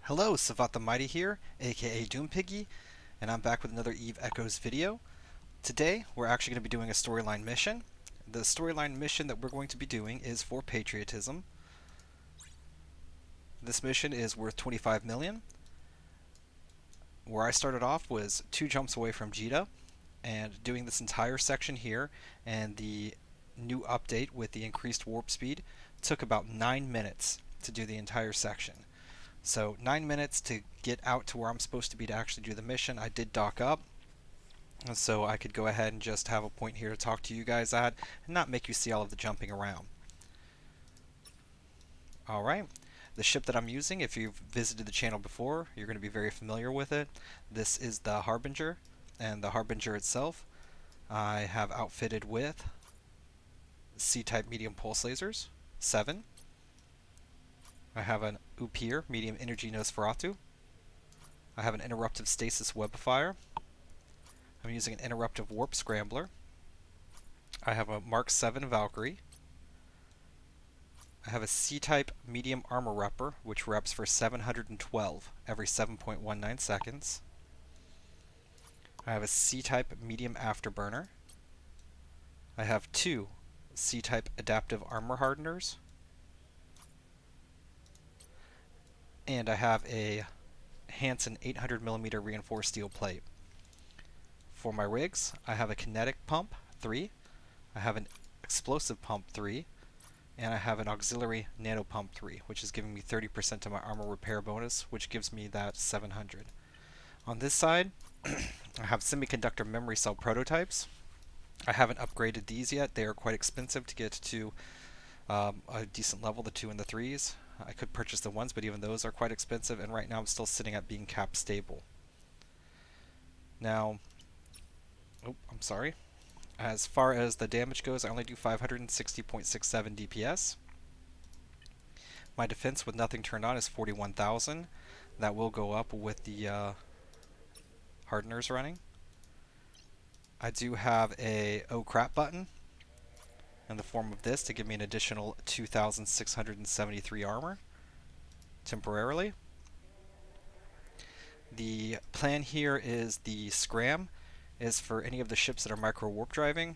Hello, Savat the Mighty here, aka Doompiggy, and I'm back with another Eve Echoes video. Today, we're actually going to be doing a storyline mission. The storyline mission that we're going to be doing is For Patriotism. This mission is worth 25 million. Where I started off was 2 jumps away from Jita, and doing this entire section here, and the new update with the increased warp speed, took about 9 minutes to do the entire section. So 9 minutes to get out to where I'm supposed to be to actually do the mission. I did dock up, so I could go ahead and just have a point here to talk to you guys at and not make you see all of the jumping around. Alright, the ship that I'm using, if you've visited the channel before, you're going to be very familiar with it. This is the Harbinger, and the Harbinger itself I have outfitted with C-type medium pulse lasers, 7. I have an Upir medium energy Nosferatu. I have an interruptive stasis webifier. I'm using an interruptive warp scrambler. I have a Mark 7 Valkyrie. I have a C-type medium armor repper, which reps for 712 every 7.19 seconds. I have a C-type medium afterburner. I have 2 C-type adaptive armor hardeners. And I have a Hansen 800mm reinforced steel plate. For my rigs, I have a kinetic pump 3, I have an explosive pump 3, and I have an auxiliary nano pump 3, which is giving me 30% of my armor repair bonus, which gives me that 700. On this side, I have semiconductor memory cell prototypes. I haven't upgraded these yet. They are quite expensive to get to a decent level, the 2 and the 3s. I could purchase the 1s, but even those are quite expensive, and right now I'm still sitting at being cap stable. Now, I'm sorry. As far as the damage goes, I only do 560.67 DPS. My defense with nothing turned on is 41,000. That will go up with the hardeners running. I do have a oh crap button in the form of this to give me an additional 2,673 armor temporarily. The plan here is the Scram is for any of the ships that are micro warp driving.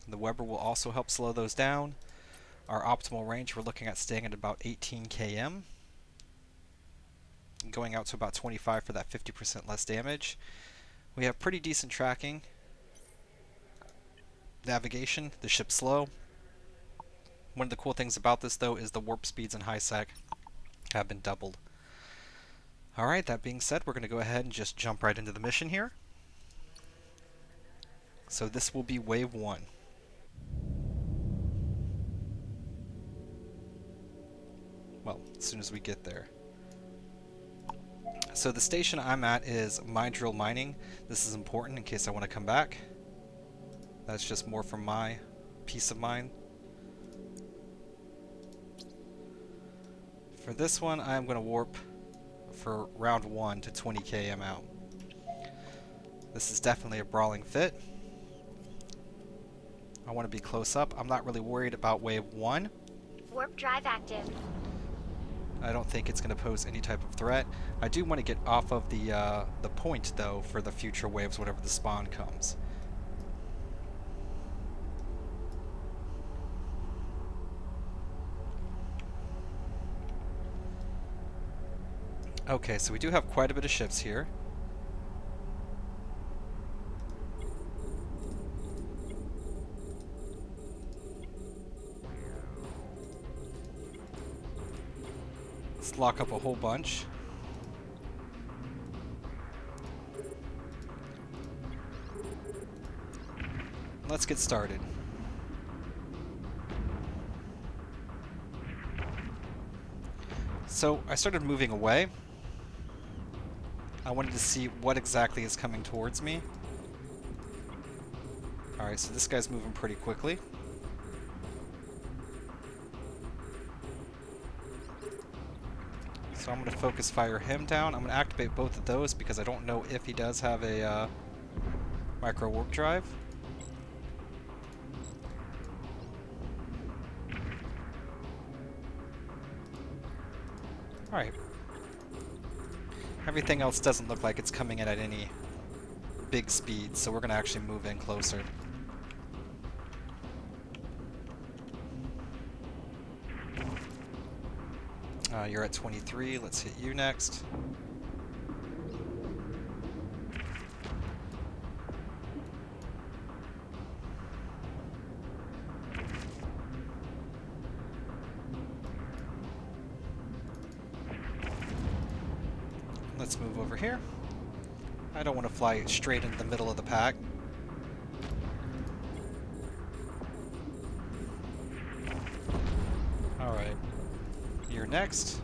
The Weber will also help slow those down. Our optimal range, we're looking at staying at about 18 km, going out to about 25 for that 50% less damage. We have pretty decent tracking. Navigation, the ship's slow. One of the cool things about this though is the warp speeds in high sec have been doubled. Alright, that being said, we're going to go ahead and just jump right into the mission here. So this will be wave 1. Well, as soon as we get there. So the station I'm at is Mine Drill Mining. This is important in case I want to come back. That's just more for my peace of mind. For this one, I'm going to warp for round 1 to 20 km out. This is definitely a brawling fit. I want to be close up. I'm not really worried about wave 1. Warp drive active. I don't think it's going to pose any type of threat. I do want to get off of the point, though, for the future waves whenever the spawn comes. Okay, so we do have quite a bit of ships here. Let's lock up a whole bunch. Let's get started. So I started moving away. I wanted to see what exactly is coming towards me. Alright, so this guy's moving pretty quickly. So I'm going to focus fire him down. I'm going to activate both of those because I don't know if he does have a micro warp drive. Alright. Everything else doesn't look like it's coming in at any big speed, so we're going to actually move in closer. You're at 23. Let's hit you next. Let's move over here. I don't want to fly straight into the middle of the pack. Alright. You're next.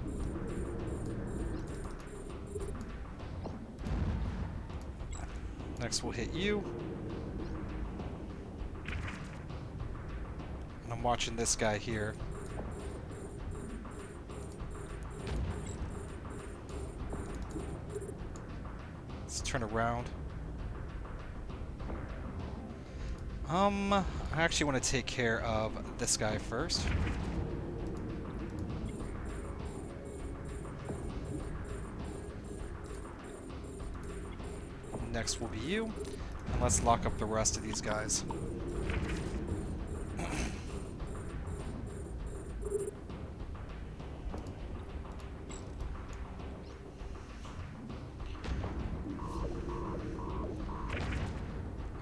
Next we'll hit you. And I'm watching this guy here. Let's turn around. I actually want to take care of this guy first. Next will be you. And let's lock up the rest of these guys.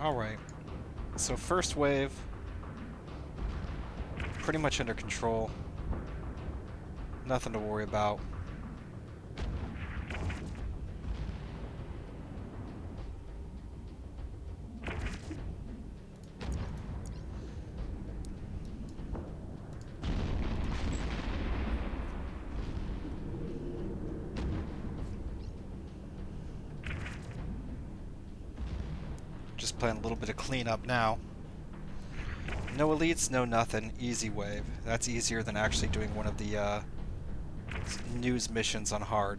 Alright. So first wave, pretty much under control. Nothing to worry about. Just playing a little bit of cleanup now. No elites, no nothing. Easy wave. That's easier than actually doing one of the news missions on hard.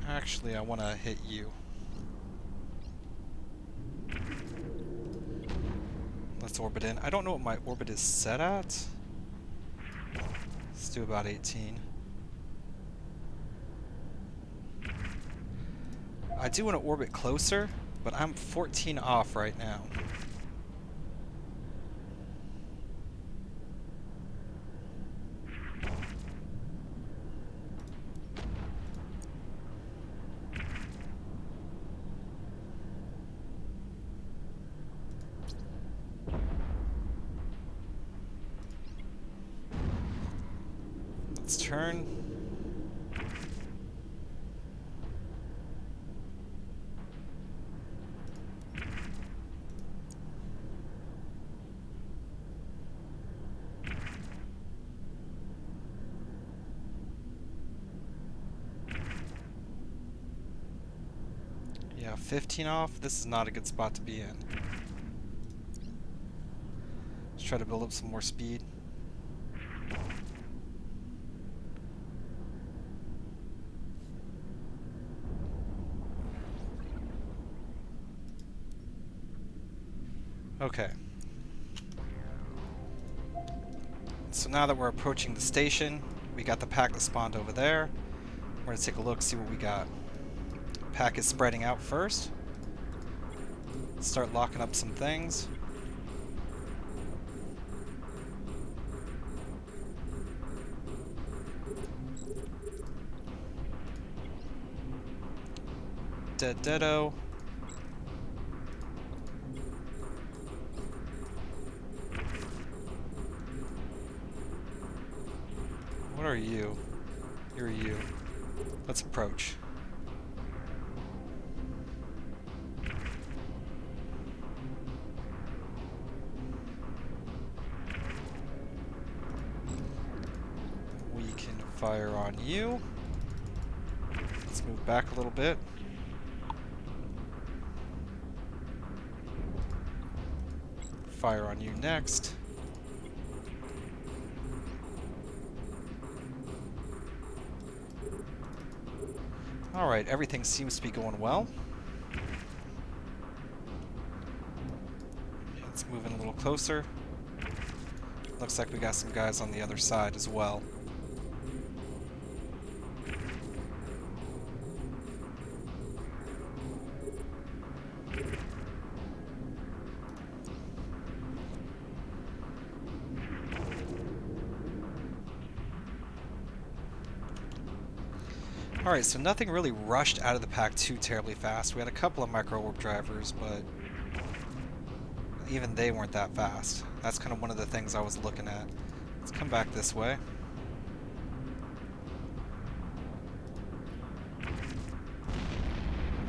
Actually, I want to hit you. Let's orbit in. I don't know what my orbit is set at. Let's do about 18. I do want to orbit closer, but I'm 14 off right now. Let's turn. Yeah, 15 off. This is not a good spot to be in. Let's try to build up some more speed. Okay. So now that we're approaching the station, we got the pack that spawned over there. We're gonna take a look, see what we got. Pack is spreading out first. Start locking up some things. Deado. What are you? You're you. Let's approach. We can fire on you. Let's move back a little bit. Fire on you next. Alright, everything seems to be going well. Let's move in a little closer. Looks like we got some guys on the other side as well. Alright, so nothing really rushed out of the pack too terribly fast. We had a couple of micro warp drivers, but even they weren't that fast. That's kind of one of the things I was looking at. Let's come back this way.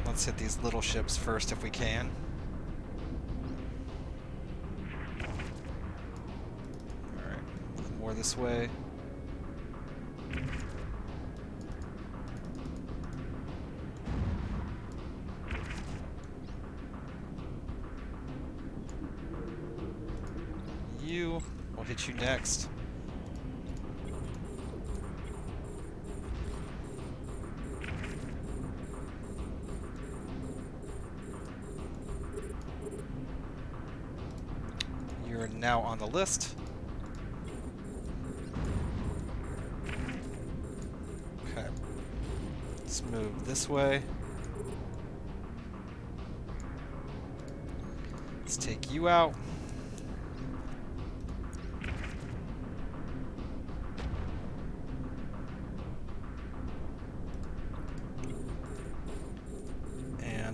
Let's hit these little ships first if we can. Alright, move more this way. We'll hit you next. You're now on the list. Okay. Let's move this way. Let's take you out.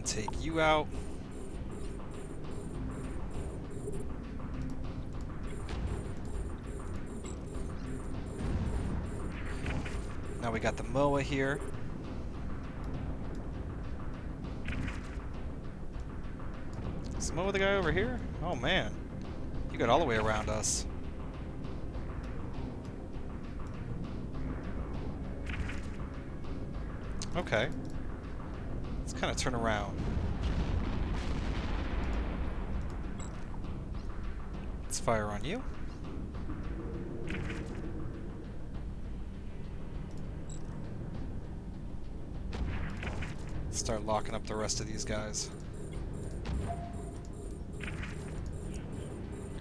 Take you out. Now we got the MOA here. Is MOA the guy over here? Oh man. You got all the way around us. Okay. Let's kind of turn around. Let's fire on you. Start locking up the rest of these guys.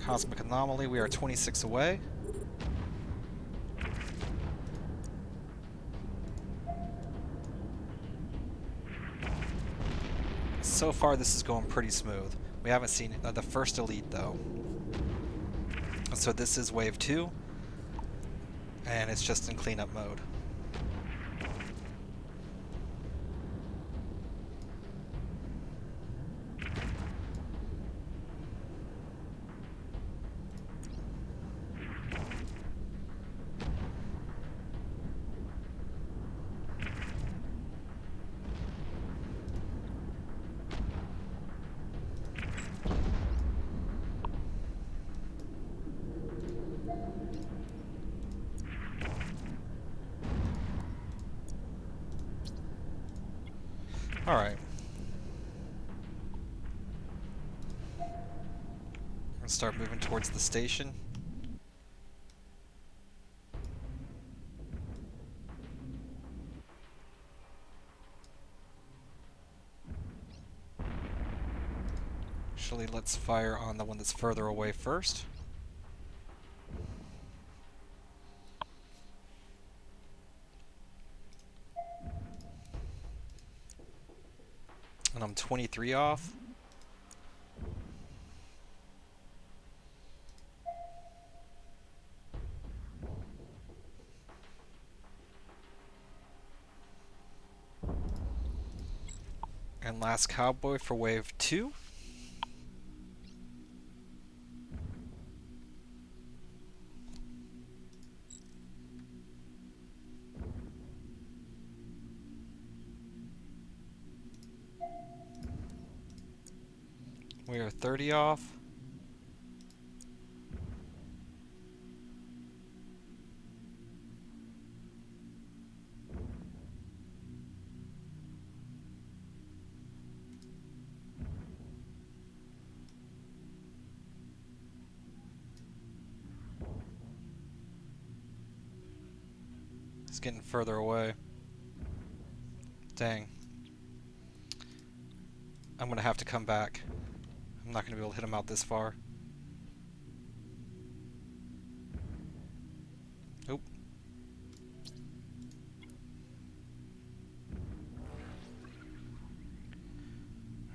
Cosmic Anomaly, we are 26 away. So far this is going pretty smooth. We haven't seen the first elite though. So this is wave 2, and it's just in cleanup mode. Alright. We're gonna start moving towards the station. Actually, let's fire on the one that's further away first. And I'm 23 off. And last cowboy for wave 2. We are 30 off. It's getting further away. Dang. I'm gonna have to come back. I'm not gonna be able to hit him out this far. Oop.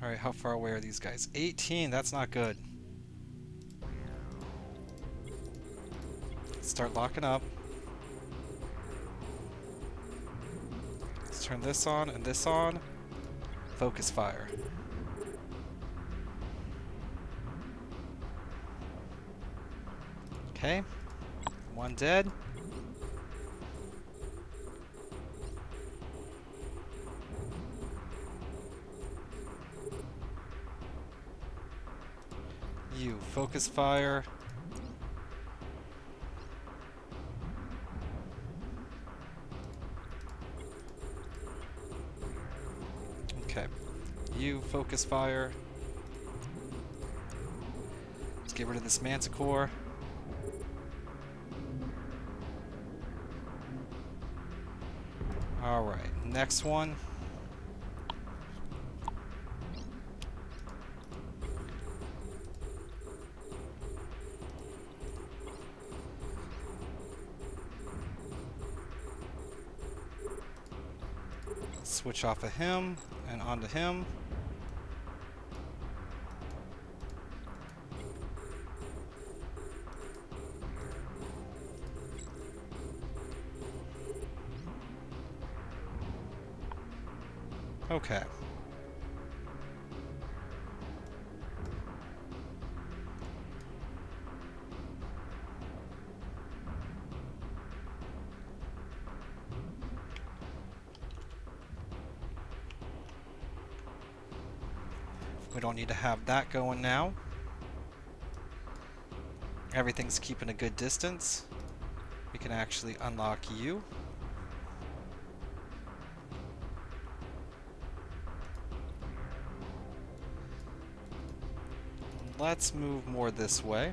Alright, how far away are these guys? 18, that's not good. Let's start locking up. Let's turn this on and this on. Focus fire. Okay. One dead. You focus fire. Okay. You focus fire. Let's get rid of this manticore. Alright, next one. Switch off of him and onto him. Okay. We don't need to have that going now. Everything's keeping a good distance. We can actually unlock you. Let's move more this way.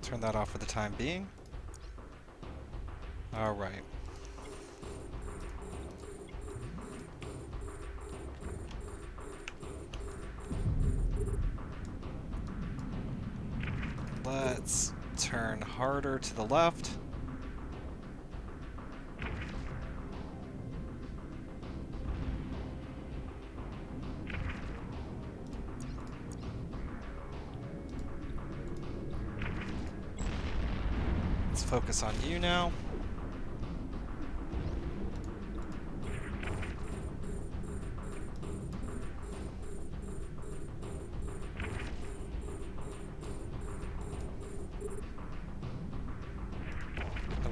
Turn that off for the time being. Alright. Let's turn harder to the left. Let's focus on you now.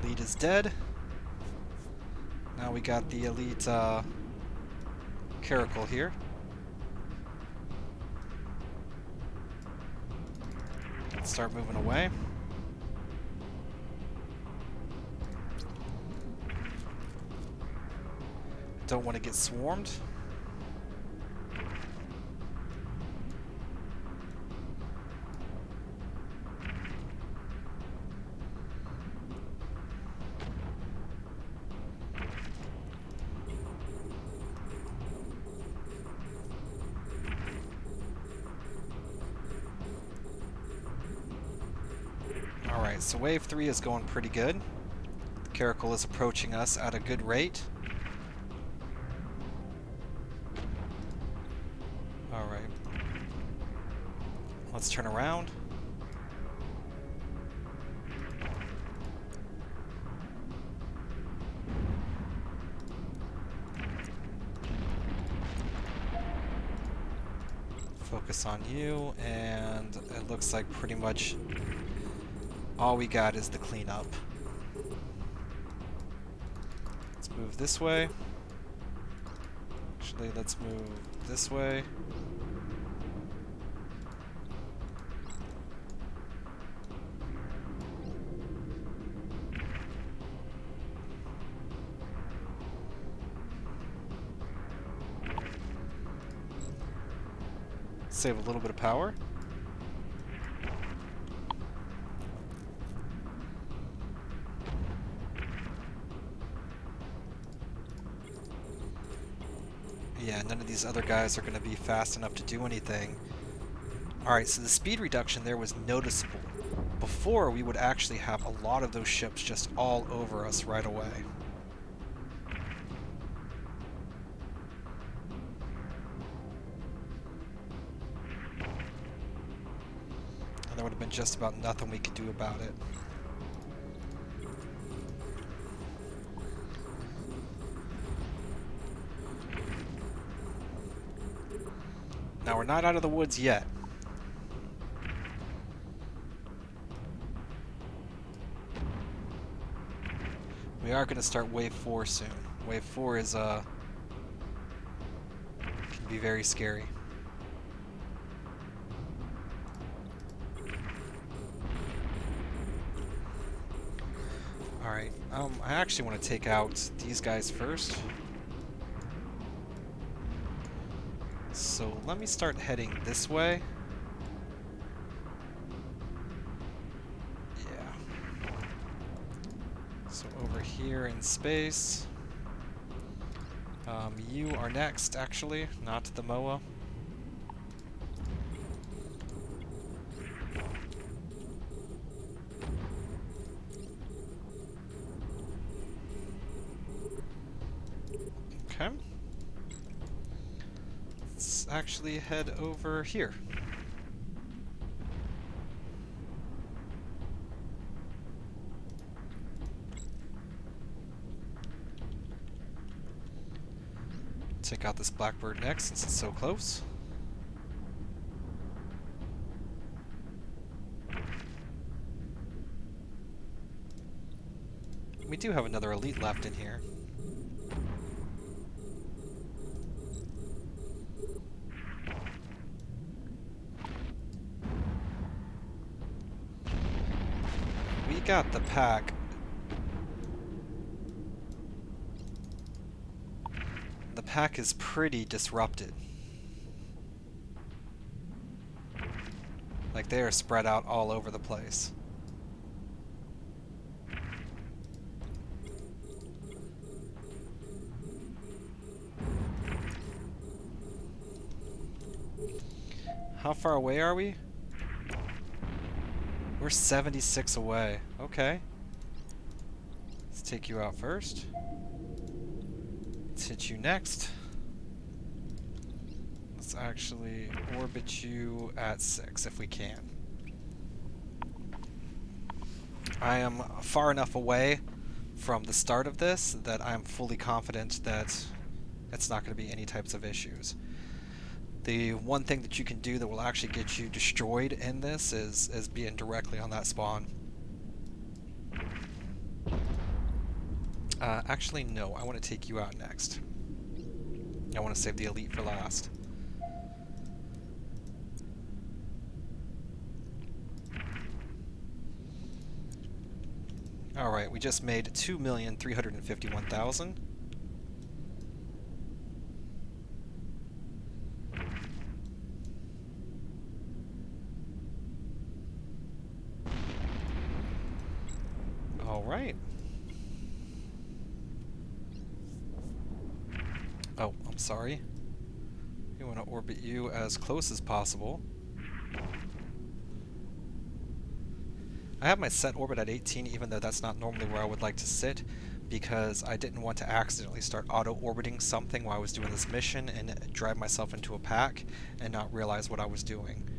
Elite is dead. Now we got the elite caracal here. Let's start moving away. Don't want to get swarmed. Alright, so wave 3 is going pretty good. The caracal is approaching us at a good rate. Alright. Let's turn around. Focus on you, and it looks like pretty much all we got is the cleanup. Let's move this way. Actually, let's move this way. Save a little bit of power. Yeah, none of these other guys are going to be fast enough to do anything. Alright, so the speed reduction there was noticeable. Before, we would actually have a lot of those ships just all over us right away. And there would have been just about nothing we could do about it. Now, we're not out of the woods yet. We are going to start Wave 4 soon. Wave 4 is, can be very scary. Alright, I actually want to take out these guys first. So let me start heading this way. Yeah. So over here in space. You are next, actually, not the MOA. Okay. Let's actually head over here. Take out this Blackbird next since it's so close. We do have another elite left in here. We got the pack. The pack is pretty disrupted. Like, they are spread out all over the place. How far away are we? We're 76 away. Okay. Let's take you out first. Let's hit you next. Let's actually orbit you at 6 if we can. I am far enough away from the start of this that I'm fully confident that it's not going to be any types of issues. The one thing that you can do that will actually get you destroyed in this is being directly on that spawn. Actually, no. I want to take you out next. I want to save the elite for last. Alright, we just made 2,351,000. Alright. Oh, I'm sorry. We want to orbit you as close as possible. I have my set orbit at 18, even though that's not normally where I would like to sit, because I didn't want to accidentally start auto-orbiting something while I was doing this mission and drive myself into a pack and not realize what I was doing.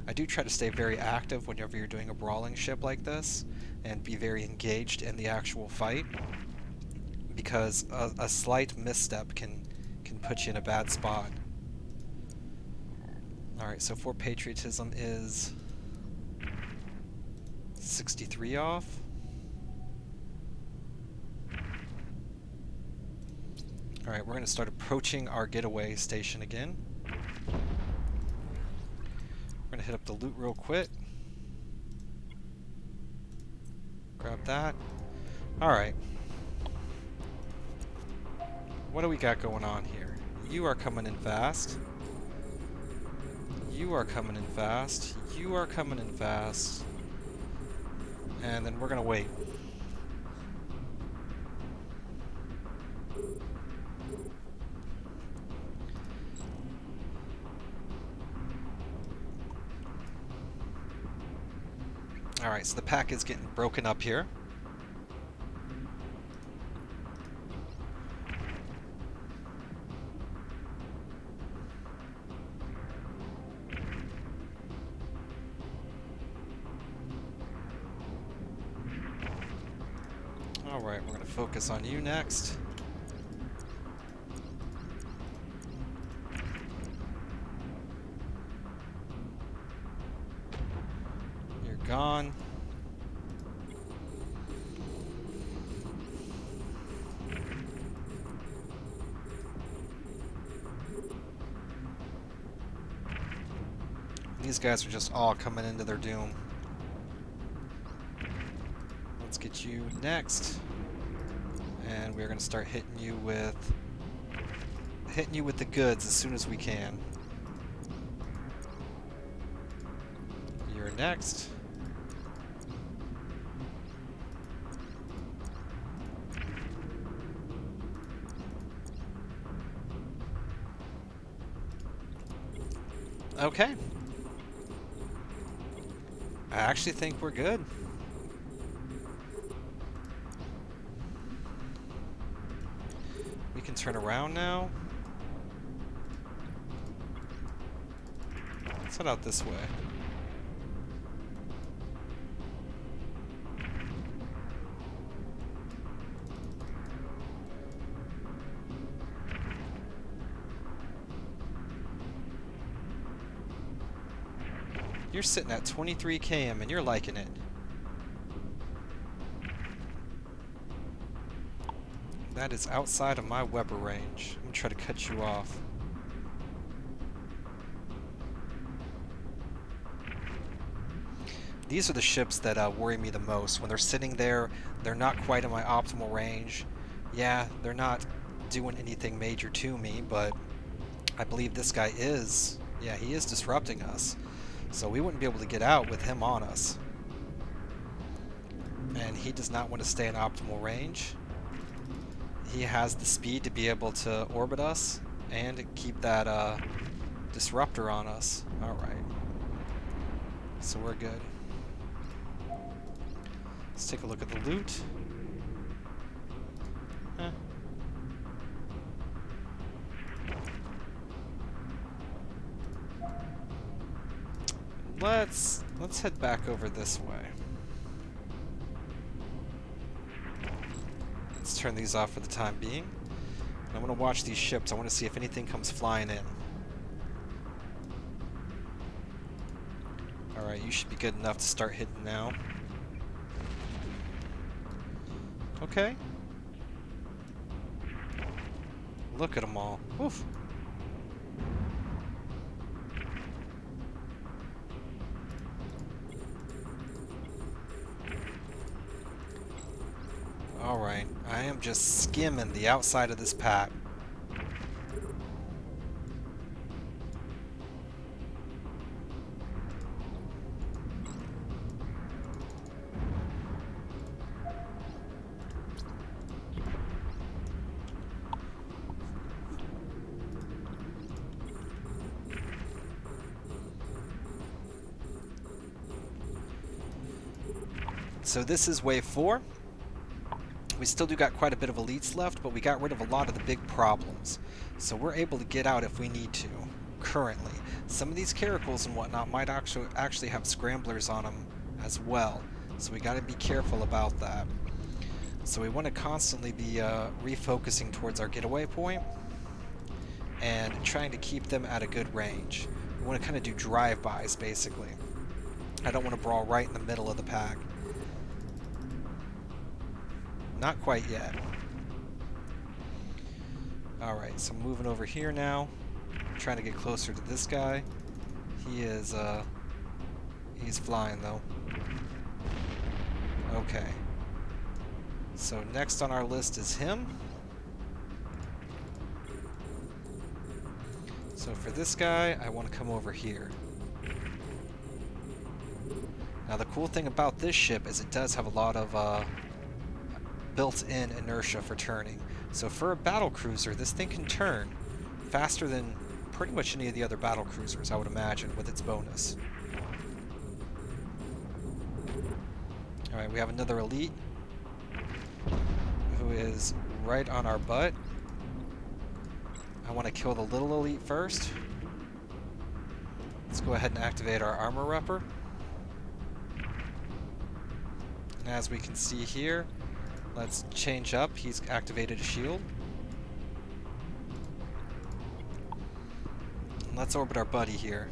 I do try to stay very active whenever you're doing a brawling ship like this, and be very engaged in the actual fight, because a slight misstep can put you in a bad spot. Alright, so For Patriotism is 63 off. Alright, we're going to start approaching our getaway station again. We're going to hit up the loot real quick. Grab that. Alright. What do we got going on here? You are coming in fast. You are coming in fast. You are coming in fast. And then we're gonna wait. Alright, so the pack is getting broken up here. Alright, we're going to focus on you next. You're gone. These guys are just all coming into their doom. Let's get you next. And we're going to start hitting you with the goods as soon as we can. You're next. Okay. I actually think we're good. We can turn around now. Let's head out this way. You're sitting at 23 km and you're liking it. That is outside of my Weber range. I'm gonna try to cut you off. These are the ships that worry me the most. When they're sitting there, they're not quite in my optimal range. Yeah, they're not doing anything major to me, but I believe this guy is. Yeah, he is disrupting us. So we wouldn't be able to get out with him on us. And he does not want to stay in optimal range. He has the speed to be able to orbit us and keep that disruptor on us. Alright. So we're good. Let's take a look at the loot. Huh. Let's head back over this way. Let's turn these off for the time being. And I'm going to watch these ships. I want to see if anything comes flying in. Alright, you should be good enough to start hitting now. Okay. Look at them all. Oof. Alright, I am just skimming the outside of this pack. So this is wave 4. We still do got quite a bit of elites left, but we got rid of a lot of the big problems. So we're able to get out if we need to, currently. Some of these caracals and whatnot might actually have scramblers on them as well. So we got to be careful about that. So we want to constantly be refocusing towards our getaway point and trying to keep them at a good range. We want to kind of do drive-bys, basically. I don't want to brawl right in the middle of the pack. Not quite yet. Alright, so I'm moving over here now. I'm trying to get closer to this guy. He is, he's flying though. Okay. So next on our list is him. So for this guy, I want to come over here. Now the cool thing about this ship is it does have a lot of built-in inertia for turning. So for a battle cruiser, this thing can turn faster than pretty much any of the other battle cruisers, I would imagine, with its bonus. Alright, we have another elite who is right on our butt. I want to kill the little elite first. Let's go ahead and activate our armor repper. And as we can see here, let's change up. He's activated a shield. And let's orbit our buddy here.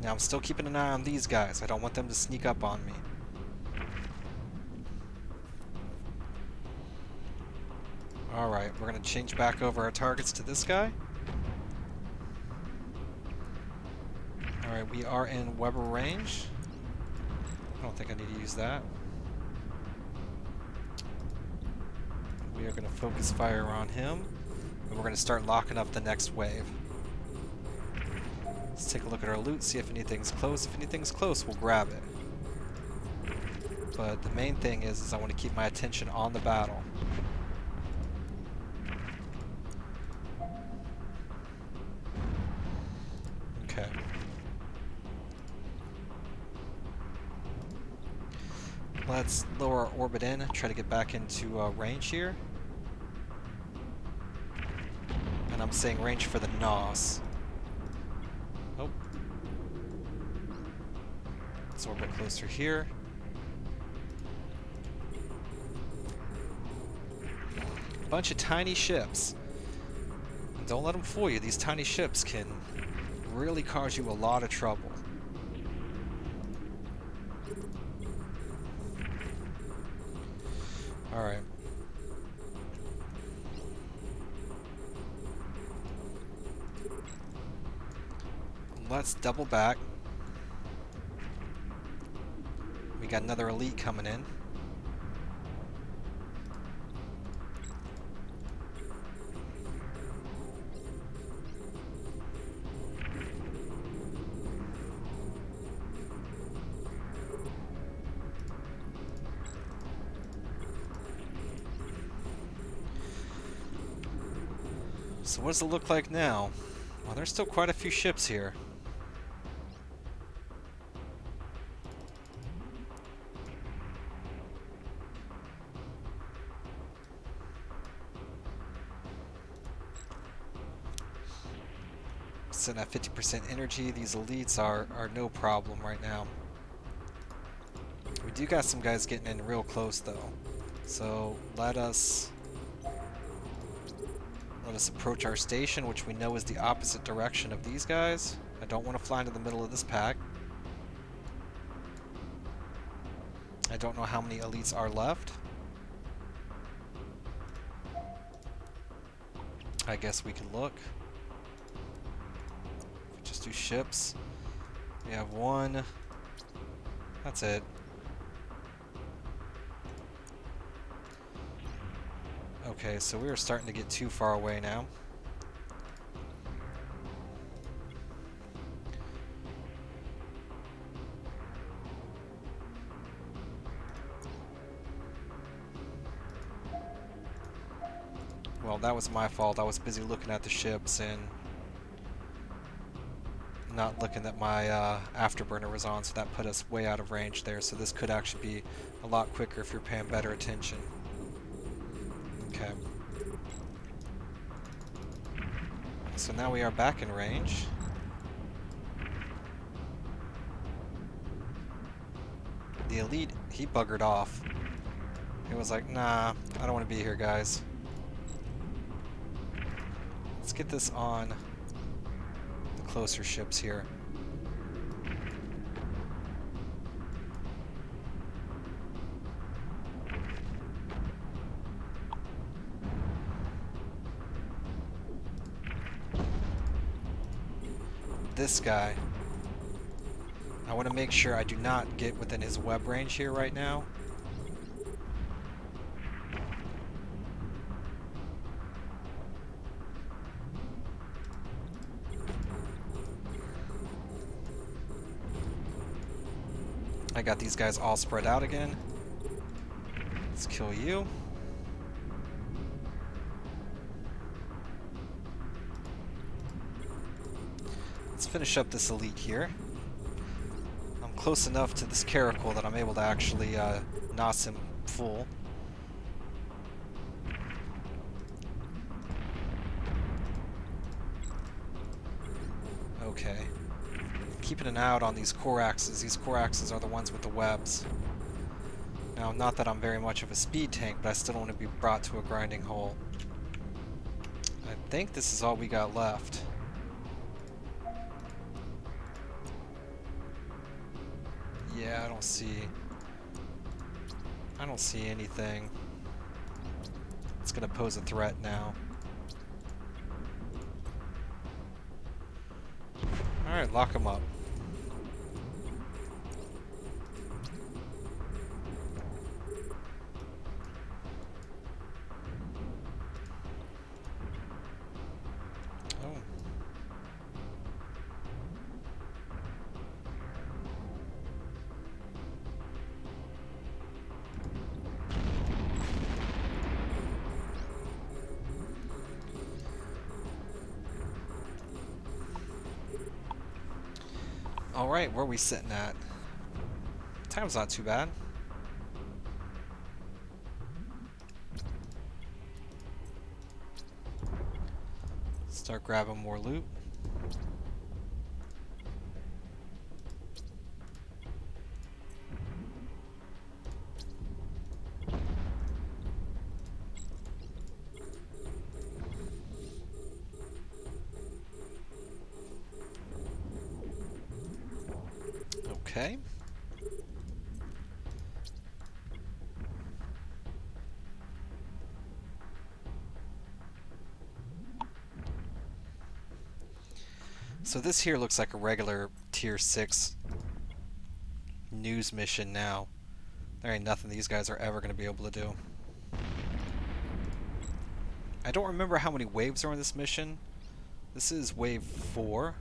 Now I'm still keeping an eye on these guys. I don't want them to sneak up on me. Alright, we're going to change back over our targets to this guy. Alright, we are in Weber range. I don't think I need to use that. We are going to focus fire on him. And we're going to start locking up the next wave. Let's take a look at our loot, see if anything's close. If anything's close, we'll grab it. But the main thing is I want to keep my attention on the battle. Okay. Let's lower our orbit in, try to get back into range here. And I'm saying range for the NOS. Oh. Let's orbit closer here. Bunch of tiny ships. And don't let them fool you. These tiny ships can really cause you a lot of trouble. Alright. Let's double back. We got another elite coming in. So what does it look like now? Well, there's still quite a few ships here. Sitting at 50% energy, these elites are no problem right now. We do got some guys getting in real close though. So let us approach our station, which we know is the opposite direction of these guys. I don't want to fly into the middle of this pack. I don't know how many elites are left. I guess we can look. Just do ships. We have one. That's it. Okay, so we are starting to get too far away now. Well, that was my fault. I was busy looking at the ships and not looking that my afterburner was on, so that put us way out of range there. So this could actually be a lot quicker if you're paying better attention. Okay. So now we are back in range. The elite, he buggered off. He was like, nah, I don't want to be here, guys. Let's get this on the closer ships here. This guy, I want to make sure I do not get within his web range here right now. I got these guys all spread out again. Let's kill you. Let's finish up this elite here. I'm close enough to this caracal that I'm able to actually nos him full. Okay. Keeping an eye out on these core axes. These core axes are the ones with the webs. Now, not that I'm very much of a speed tank, but I still don't want to be brought to a grinding halt. I think this is all we got left. Yeah, I don't see anything that's gonna pose a threat now. Alright, lock him up. Oh. Alright, where are we sitting at? Time's not too bad. Start grabbing more loot. Okay. So this here looks like a regular tier 6 news mission now. There ain't nothing these guys are ever going to be able to do. I don't remember how many waves are in this mission. This is wave 4.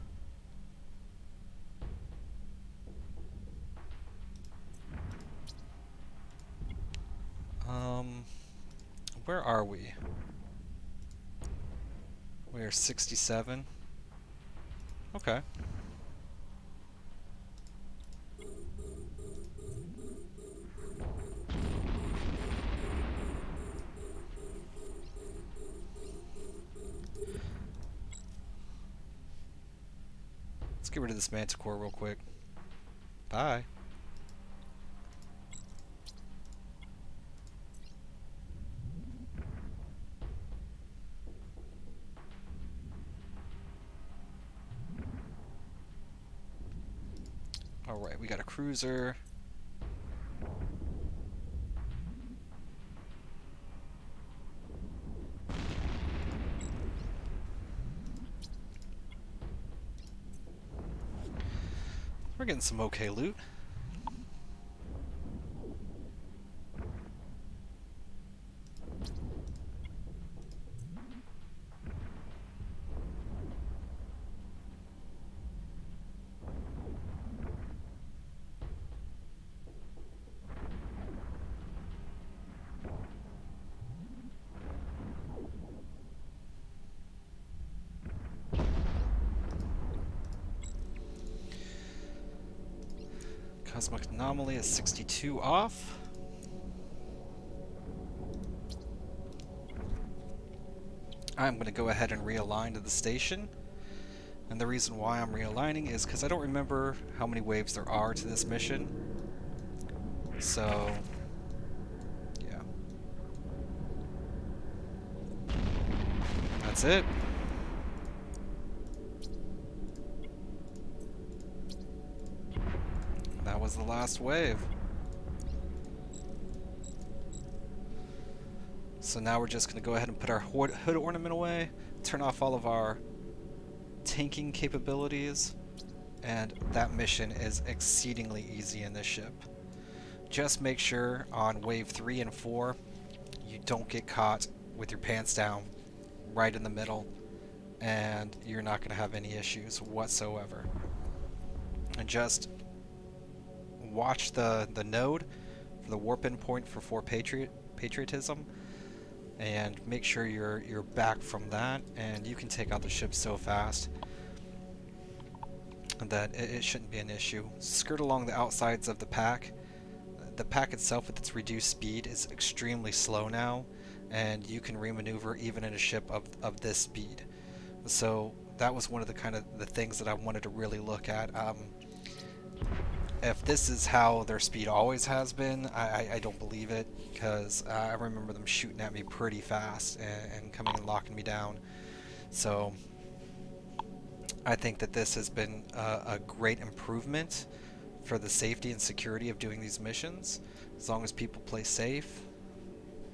Where are we? We are 67. Okay. Let's get rid of this manticore real quick. Bye. Alright, we got a cruiser. We're getting some okay loot. Cosmic Anomaly is 62 off. I'm going to go ahead and realign to the station. And the reason why I'm realigning is because I don't remember how many waves there are to this mission. So, yeah. That's it. That was the last wave. So now we're just going to go ahead and put our hood ornament away, turn off all of our tanking capabilities, and that mission is exceedingly easy in this ship. Just make sure on wave 3 and 4 you don't get caught with your pants down right in the middle, and you're not going to have any issues whatsoever. And just watch the node for the warp in point for Patriotism, and make sure you're back from that, and you can take out the ship so fast that it shouldn't be an issue. Skirt along the outsides of the pack. The pack itself with its reduced speed is extremely slow now, and you can remaneuver even in a ship of this speed. So that was one of the things that I wanted to really look at. If this is how their speed always has been, I don't believe it, because I remember them shooting at me pretty fast and coming and locking me down. So I think that this has been a great improvement for the safety and security of doing these missions. As long as people play safe,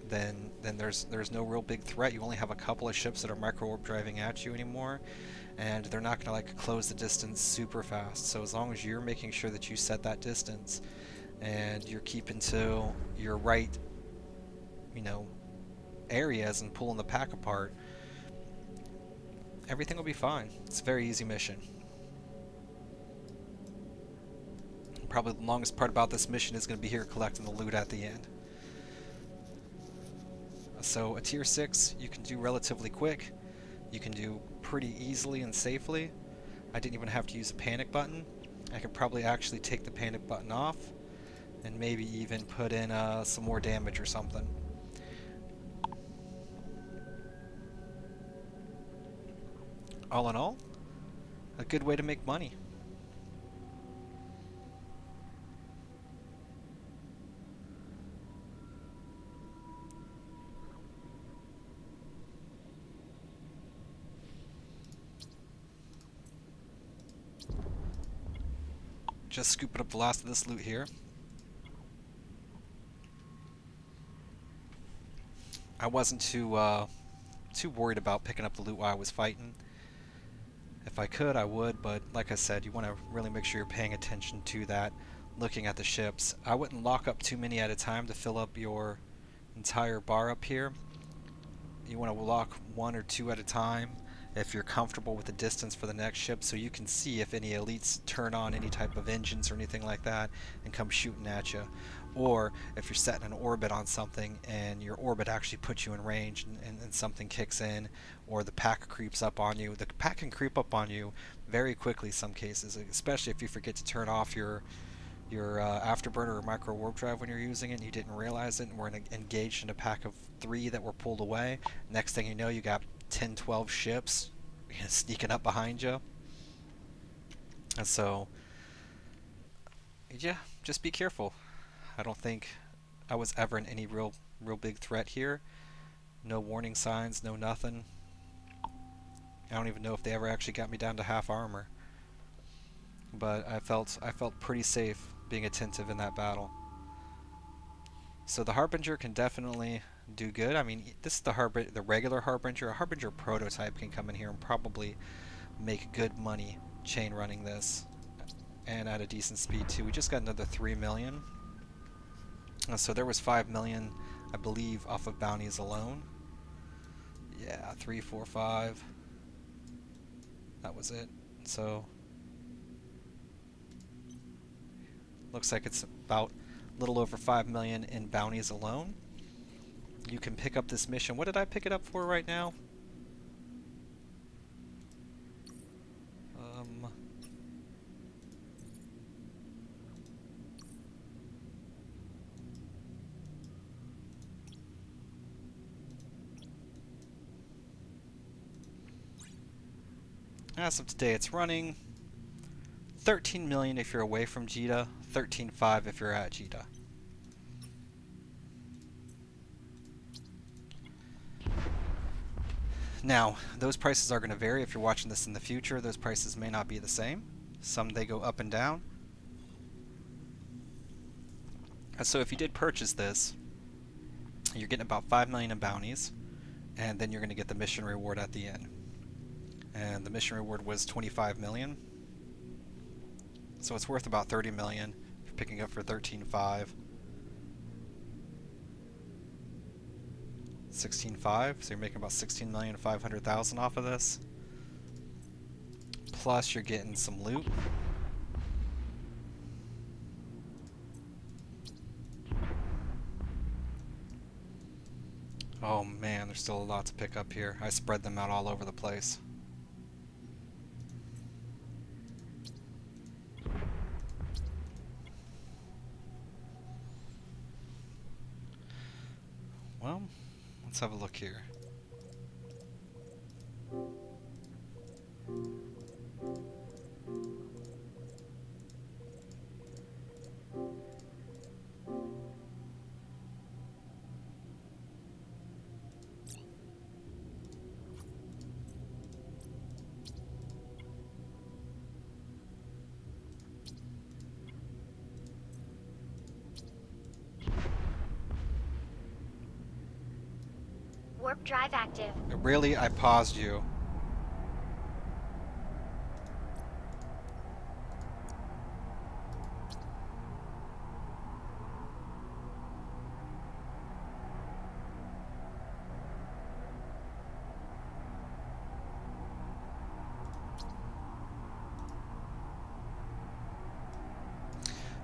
then there's no real big threat. You only have a couple of ships that are micro warp driving at you anymore, and they're not going to like close the distance super fast. So as long as you're making sure that you set that distance and you're keeping to your right, you know, areas and pulling the pack apart, everything will be fine. It's a very easy mission. Probably the longest part about this mission is going to be here collecting the loot at the end. So a tier 6 you can do relatively quick. You can do pretty easily and safely. I didn't even have to use a panic button. I could probably actually take the panic button off and maybe even put in some more damage or something. All in all, a good way to make money. Just scooping up the last of this loot here. I wasn't too worried about picking up the loot while I was fighting. If I could, I would, but like I said, you want to really make sure you're paying attention to that, looking at the ships. I wouldn't lock up too many at a time to fill up your entire bar up here. You want to lock 1 or 2 at a time if you're comfortable with the distance for the next ship, so you can see if any elites turn on any type of engines or anything like that and come shooting at you. Or if you're setting an orbit on something and your orbit actually puts you in range and something kicks in, or the pack creeps up on you. The pack can creep up on you very quickly some cases, especially if you forget to turn off your afterburner or micro warp drive when you're using it and you didn't realize it, and we're engaged in a pack of 3 that were pulled away. Next thing you know, you got 10, 12 ships sneaking up behind you. And so, yeah, just be careful. I don't think I was ever in any real big threat here. No warning signs, no nothing. I don't even know if they ever actually got me down to half armor. But I felt pretty safe being attentive in that battle. So the Harbinger can definitely do good. I mean, this is the regular Harbinger. A Harbinger prototype can come in here and probably make good money chain running this, and at a decent speed too. We just got another 3 million. So there was 5 million, I believe, off of bounties alone. Yeah, 3, 4, 5. That was it. So looks like it's about a little over 5 million in bounties alone. You can pick up this mission. What did I pick it up for right now? As of today, it's running 13 million if you're away from Jeddah, 13.5 if you're at Jeddah. Now, those prices are going to vary. If you're watching this in the future, those prices may not be the same. Some they go up and down. So if you did purchase this, you're getting about 5 million in bounties, and then you're going to get the mission reward at the end. And the mission reward was 25 million. So it's worth about 30 million if you're picking up for 13.5. 16.5, so you're making about 16,500,000 off of this. Plus you're getting some loot. Oh man, there's still a lot to pick up here. I spread them out all over the place. Well, let's have a look here. Warp drive active. Really, I paused you.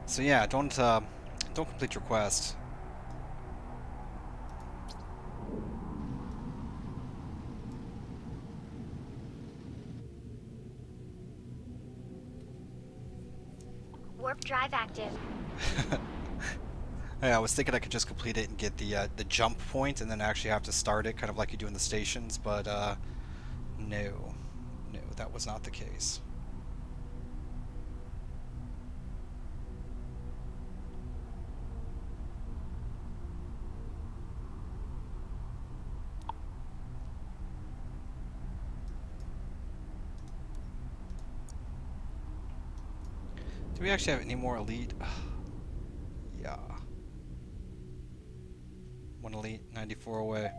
So yeah, don't complete your quest. Warp drive active. Yeah, I was thinking I could just complete it and get the jump point, and then actually have to start it, kind of like you do in the stations. But no, no, that was not the case. Do we actually have any more elite? Yeah. One elite, 94 away.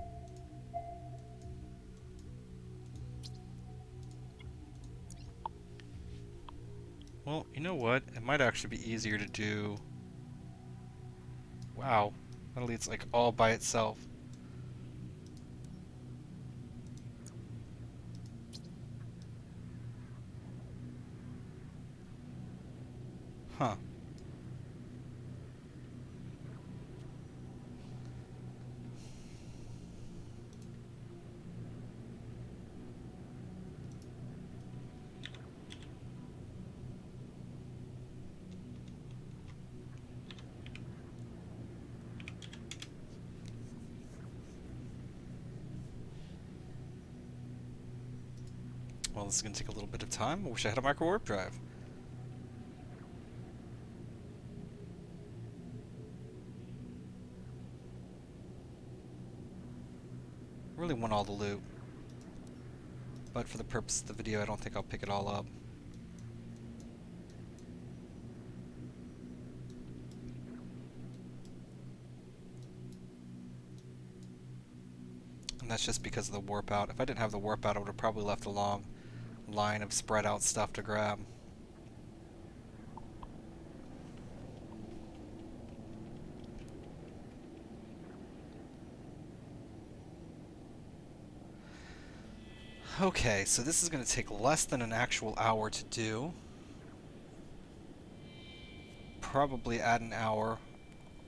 Well, you know what? It might actually be easier to do... Wow. That elite's like all by itself. Huh. Well, this is going to take a little bit of time. I wish I had a micro warp drive. I really want all the loot. But for the purpose of the video, I don't think I'll pick it all up. And that's just because of the warp out. If I didn't have the warp out, I would have probably left a long line of spread out stuff to grab. Okay, so this is going to take less than an actual hour to do. Probably add an hour,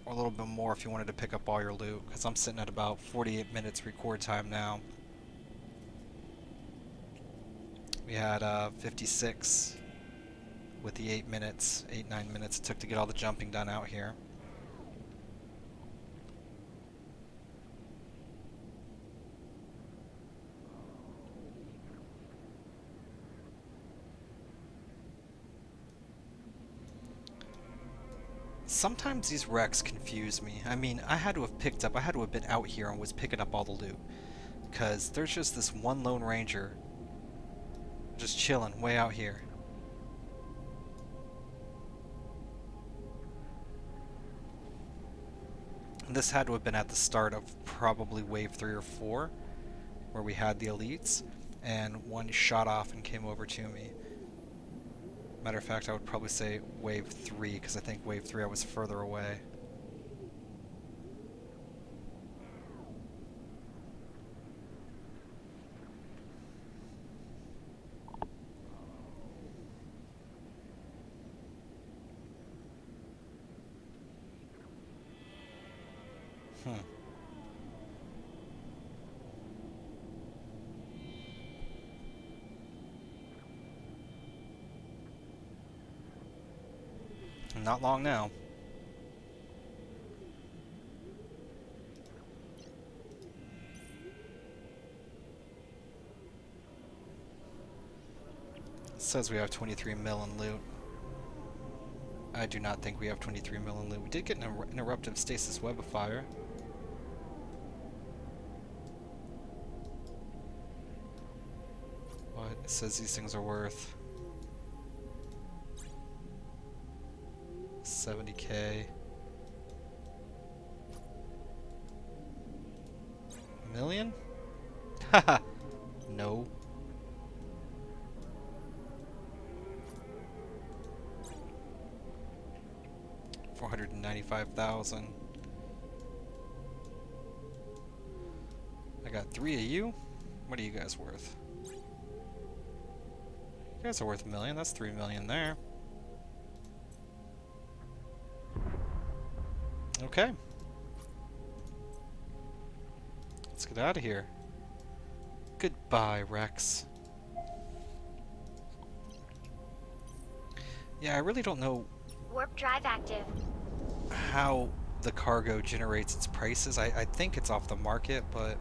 or a little bit more if you wanted to pick up all your loot, because I'm sitting at about 48 minutes record time now. We had 56 with the 8 minutes, 9 minutes it took to get all the jumping done out here. Sometimes these wrecks confuse me. I mean, I had to have been out here and was picking up all the loot. Because there's just this one Lone Ranger just chilling way out here. And this had to have been at the start of probably wave 3 or 4, where we had the elites, and one shot off and came over to me. Matter of fact, I would probably say wave 3, because I think wave 3 I was further away. Hmm. Not long now. It says we have 23 mil in loot. I do not think we have 23 mil in loot. We did get an interruptive stasis web of fire. But it says these things are worth 70k. Million? Haha. No. $495,000. I got 3 of you. What are you guys worth? You guys are worth $1 million. That's 3 million there. Okay. Let's get out of here. Goodbye, Rex. Yeah, I really don't know Warp drive active. how the cargo generates its prices. I think it's off the market, but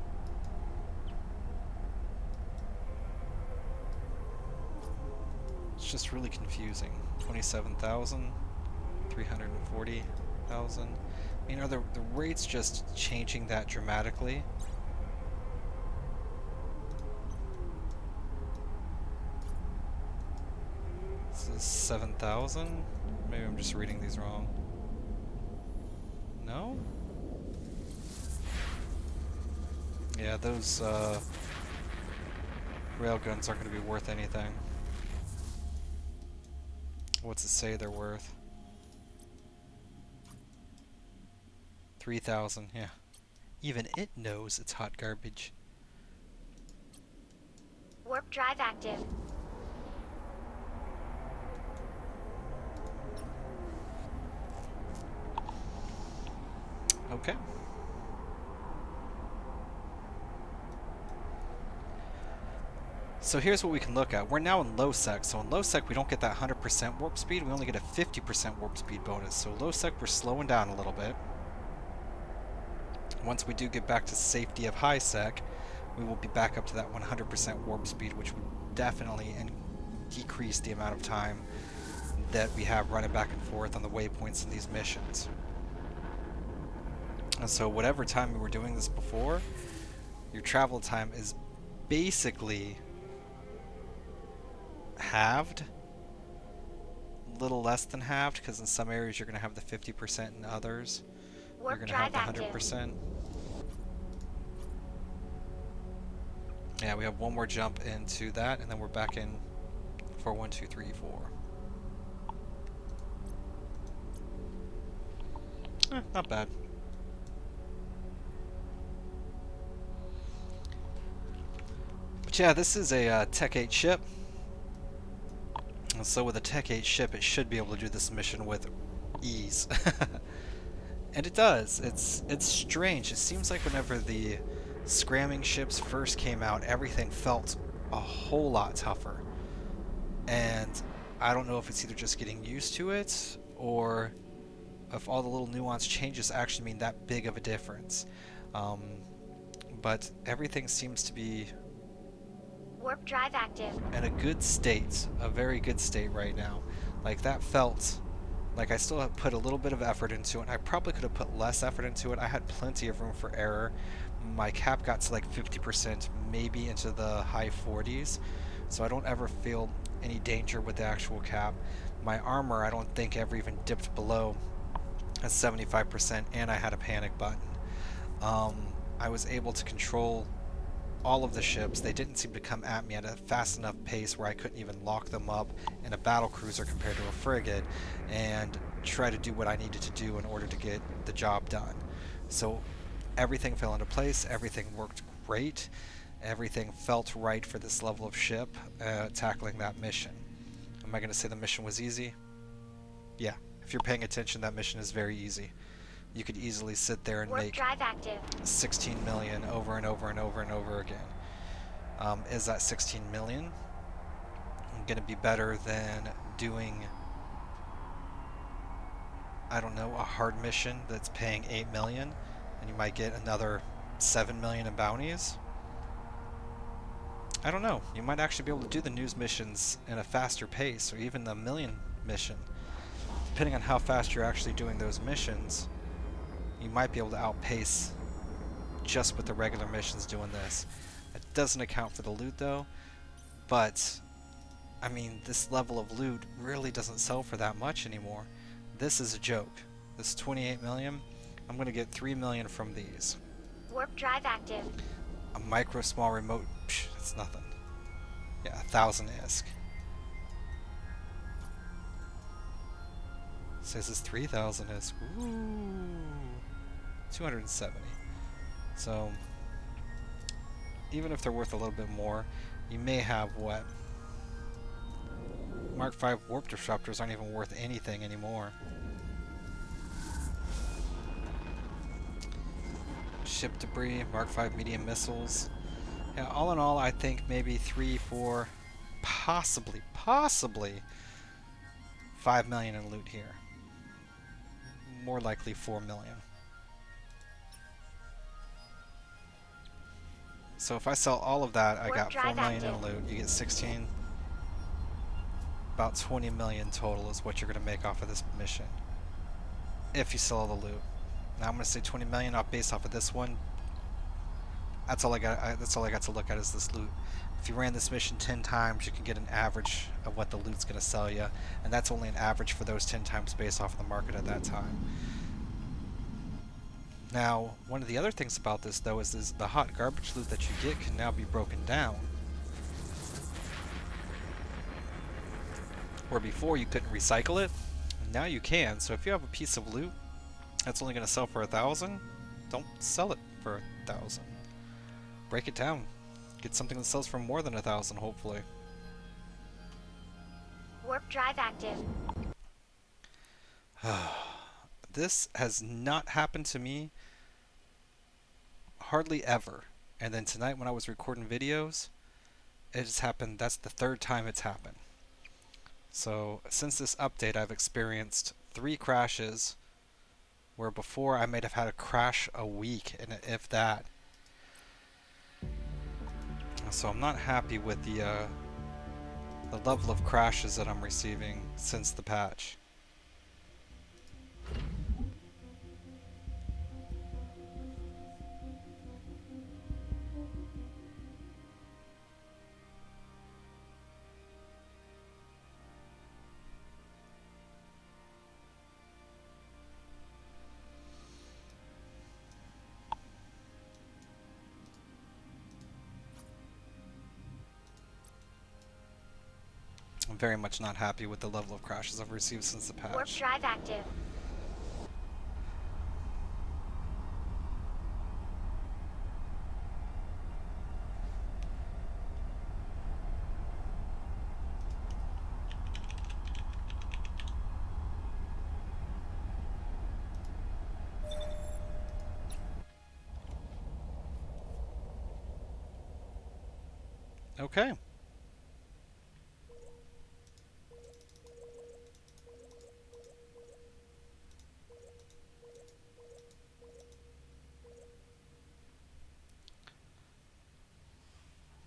it's just really confusing. 27,000, 340,000. I mean, are the rates just changing that dramatically? This is 7,000? Maybe I'm just reading these wrong. No? Yeah, those railguns aren't going to be worth anything. What's it say they're worth? 3,000, yeah. Even it knows it's hot garbage. Warp drive active. Okay. So here's what we can look at. We're now in low sec. So in low sec, we don't get that 100% warp speed. We only get a 50% warp speed bonus. So low sec, we're slowing down a little bit. Once we do get back to safety of high sec, we will be back up to that 100% warp speed, which would definitely decrease the amount of time that we have running back and forth on the waypoints in these missions. And so whatever time we were doing this before, your travel time is basically halved. A little less than halved, because in some areas you're going to have the 50% and others you're going to have the 100%. Yeah, we have one more jump into that, and then we're back in for 1, 2, 3, 4. Not bad. But yeah, this is a Tech 8 ship. And so with a Tech 8 ship, it should be able to do this mission with ease. And it does. It's strange. It seems like whenever the scramming ships first came out, everything felt a whole lot tougher. And I don't know if it's either just getting used to it, or if all the little nuanced changes actually mean that big of a difference. But everything seems to be Warp drive active. in a good state, a very good state right now. Like, that felt like I still have put a little bit of effort into it. I probably could have put less effort into it. I had plenty of room for error. My cap got to like 50%, maybe into the high 40s, so I don't ever feel any danger with the actual cap. My armor, I don't think ever even dipped below a 75%, and I had a panic button. I was able to control all of the ships. They didn't seem to come at me at a fast enough pace where I couldn't even lock them up in a battle cruiser compared to a frigate and try to do what I needed to do in order to get the job done. So everything fell into place, everything worked great, everything felt right for this level of ship tackling that mission. Am I going to say the mission was easy? Yeah, if you're paying attention, that mission is very easy. You could easily sit there and Warp make drive active. 16 million over and over and over and over again. Is that 16 million going to be better than doing I don't know, a hard mission that's paying 8 million, and you might get another 7 million in bounties. I don't know. You might actually be able to do the news missions in a faster pace, or even the million mission. Depending on how fast you're actually doing those missions, you might be able to outpace just with the regular missions doing this. It doesn't account for the loot though, but I mean, this level of loot really doesn't sell for that much anymore. This is a joke. This 28 million, I'm going to get 3 million from these. Warp drive active. A micro small remote, psh, that's nothing. Yeah, 1,000 ISK. Says it's 3,000 ISK. Ooh, 270. So, even if they're worth a little bit more, you may have what? Mark V warp disruptors aren't even worth anything anymore. Ship debris, Mark V medium missiles. Yeah, all in all, I think maybe 3, 4, possibly 5 million in loot here. More likely 4 million. So if I sell all of that, I got 4 million in loot. You get 16. About 20 million total is what you're going to make off of this mission. If you sell all the loot. Now I'm going to say 20 million off based off of this one. That's all I got. That's all I got to look at is this loot. If you ran this mission 10 times, you can get an average of what the loot's going to sell you, and that's only an average for those 10 times based off of the market at that time. Now, one of the other things about this, though, is the hot garbage loot that you get can now be broken down. Where before you couldn't recycle it, now you can. So if you have a piece of loot that's only going to sell for 1,000, don't sell it for 1,000. Break it down. Get something that sells for more than 1,000, hopefully. Warp drive active. This has not happened to me hardly ever. And then tonight when I was recording videos, it has happened. That's the 3rd time it's happened. So since this update, I've experienced 3 crashes, where before I might have had a crash a week, and if that. So I'm not happy with the level of crashes that I'm receiving since the patch. I'm very much not happy with the level of crashes I've received since the patch. Warp drive active. Okay.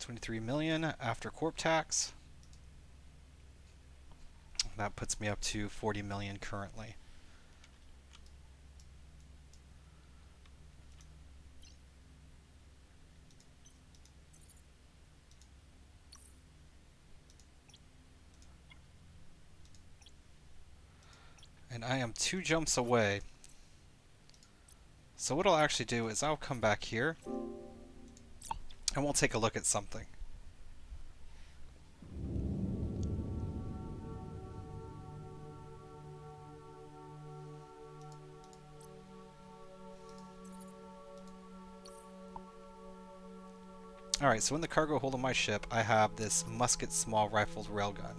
$23 million after corp tax. That puts me up to 40 million currently. And I am 2 jumps away. So what I'll actually do is I'll come back here and we'll take a look at something. Alright, so in the cargo hold of my ship, I have this musket small rifled railgun.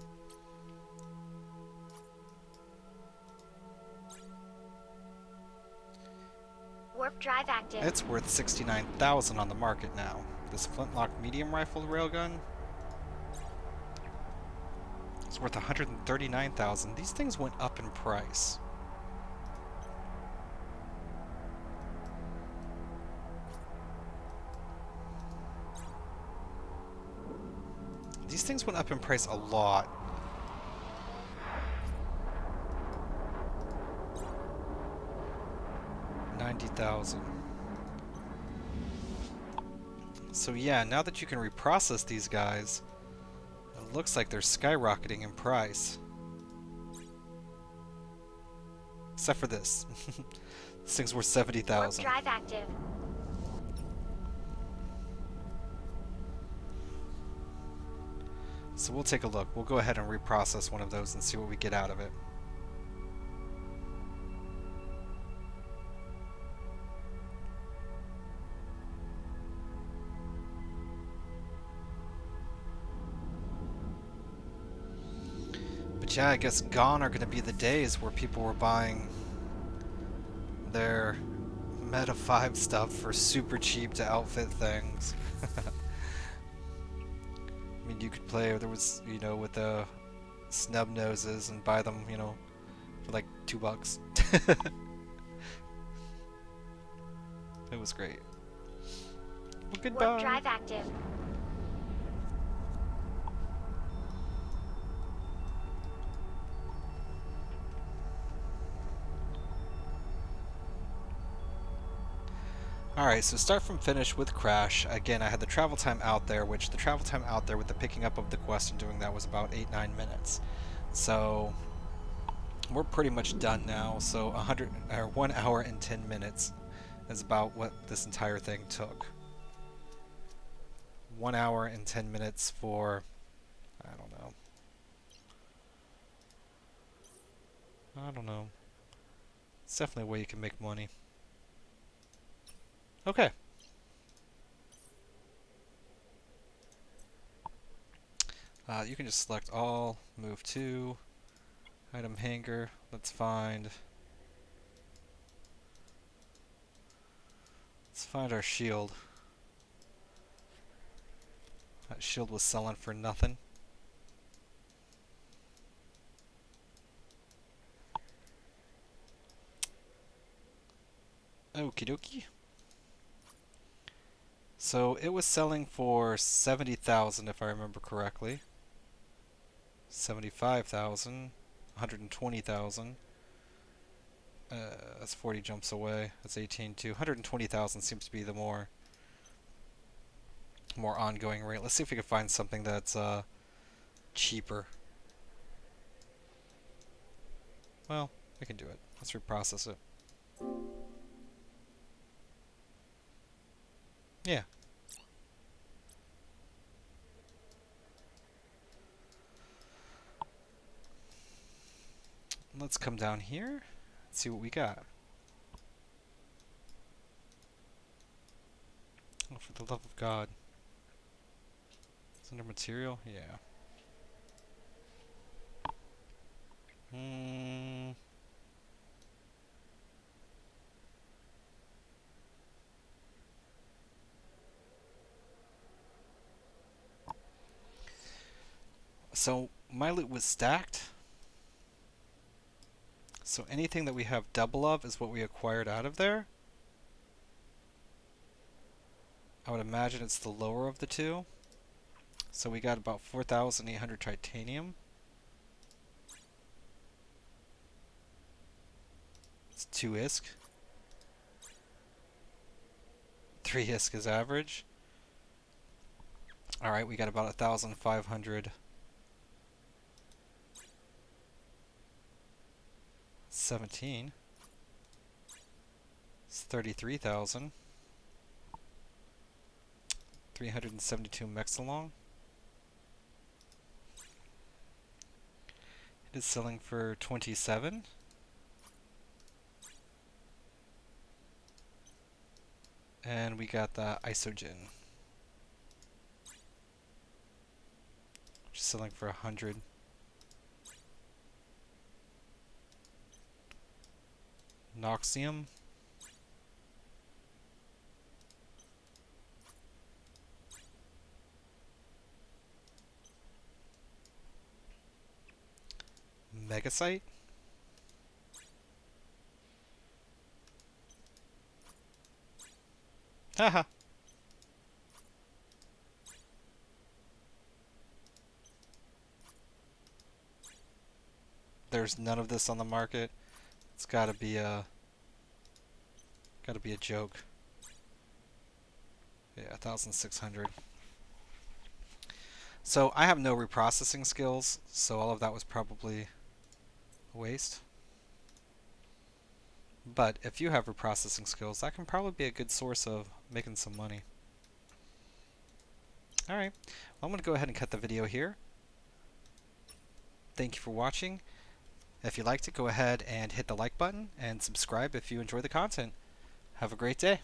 Warp drive active. It's worth 69,000 on the market now. This flintlock medium rifled railgun is worth 139,000. These things went up in price. these things went up in price a lot. $90,000. So yeah, now that you can reprocess these guys, it looks like they're skyrocketing in price. Except for this. This thing's worth Warp 70,000. drive active. So we'll take a look. We'll go ahead and reprocess one of those and see what we get out of it. But yeah, I guess gone are going to be the days where people were buying their Meta 5 stuff for super cheap to outfit things. I mean, you could play, there was, you know, with the snub noses and buy them, you know, for like $2. It was great. Well, goodbye. Warp drive active. Alright, so start from finish with Crash. Again, I had the travel time out there, which the travel time out there with the picking up of the quest and doing that was about 8-9 minutes. So we're pretty much done now. So 1 hour and 10 minutes is about what this entire thing took. 1 hour and 10 minutes for, I don't know. I don't know. It's definitely a way you can make money. Okay. You can just select all, move to, item hanger. Let's find our shield. That shield was selling for nothing. Okie dokie. So it was selling for 70,000 if I remember correctly. 75,000, 120,000. That's 40 jumps away. That's 18 too. 120,000 seems to be the more ongoing rate. Let's see if we can find something that's cheaper. Well, we can do it. Let's reprocess it. Yeah. Let's come down here and see what we got. Oh, for the love of God. It's under material? Yeah. So my loot was stacked. So anything that we have double of is what we acquired out of there. I would imagine it's the lower of the two. So we got about 4,800 titanium. It's 2 ISK. 3 ISK is average. Alright, we got about 1,500. 17. It's 33,000. 372 Mexalong. It is selling for 27. And we got the Isogen, which is selling for 100. Noxium. Megasite. Haha. there's none of this on the market. It's gotta be a joke. Yeah, 1,600. So I have no reprocessing skills, so all of that was probably a waste. But if you have reprocessing skills, that can probably be a good source of making some money. Alright, well, I'm going to go ahead and cut the video here. Thank you for watching. If you liked it, go ahead and hit the like button and subscribe if you enjoy the content. Have a great day.